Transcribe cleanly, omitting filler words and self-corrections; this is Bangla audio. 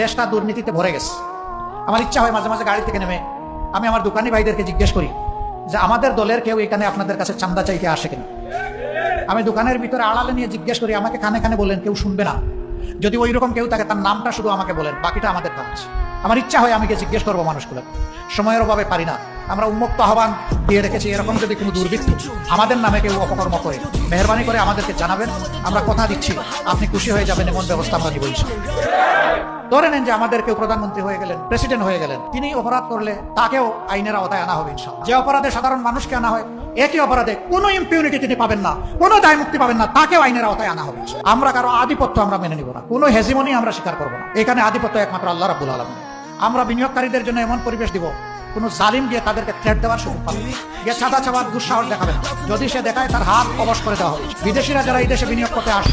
দেশটা দুর্নীতিতে ভরে গেছে। আমার ইচ্ছা হয় মাঝে মাঝে গাড়ি থেকে নেমে আমি আমার দোকানি ভাইদেরকে জিজ্ঞেস করি যে আমাদের দলের কেউ এখানে আপনাদের কাছে চান্দা চাইতে আসে কিনা। আমি দোকানের ভিতরে আড়ালে নিয়ে জিজ্ঞেস করি, আমাকে খানে খানে বলেন, কেউ শুনবে না। যদি ওই রকম কেউ থাকে তার নামটা শুধু আমাকে বলেন, বাকিটা আমাদের কাজ। আমার ইচ্ছা হয় আমি গিয়ে জিজ্ঞেস করবো মানুষগুলো, সময়ের অভাবে পারি না। আমরা উন্মুক্ত আহ্বান দিয়ে রেখেছি, এরকম যদি কোনো দুর্বৃত্ত আমাদের নামে কেউ অপকর্ম করে মেহরবানি করে আমাদেরকে জানাবেন। আমরা কথা দিচ্ছি আপনি খুশি হয়ে যাবেন, এমন ব্যবস্থা আমরা নিব ইনশাআল্লাহ। ধরে নেন যে আমাদের কেউ প্রধানমন্ত্রী হয়ে গেলেন, প্রেসিডেন্ট হয়ে গেলেন, তিনি অপরাধ করলে তাকেও আইনের আওতায় আনা হবে ইনশাআল্লাহ। যে অপরাধে সাধারণ মানুষকে আনা হয়, একই অপরাধে কোনো ইম্পিউনিটি তিনি পাবেন না, কোনো দায় মুক্তি পাবেন না, তাকেও আইনের আওতায় আনা হবে। আমরা কারো আধিপত্য আমরা মেনে নিব না, কোনো হেজিমনি আমরা স্বীকার করবো না। এখানে আধিপত্য একমাত্র আল্লাহ রাব্বুল আলামিন। আমরা বিনিয়োগকারীদের জন্য এমন পরিবেশ দিব, কোনো জালিম গিয়ে তাদেরকে থ্রেট দেওয়ার সুযোগ পাবে না, গিয়ে ছাদা চাওয়ার দুঃসাহস দেখাবে না। যদি সে দেখায় তার হাত অবশ করে দেওয়া হবে। বিদেশিরা যারা এই দেশে বিনিয়োগ করতে আসে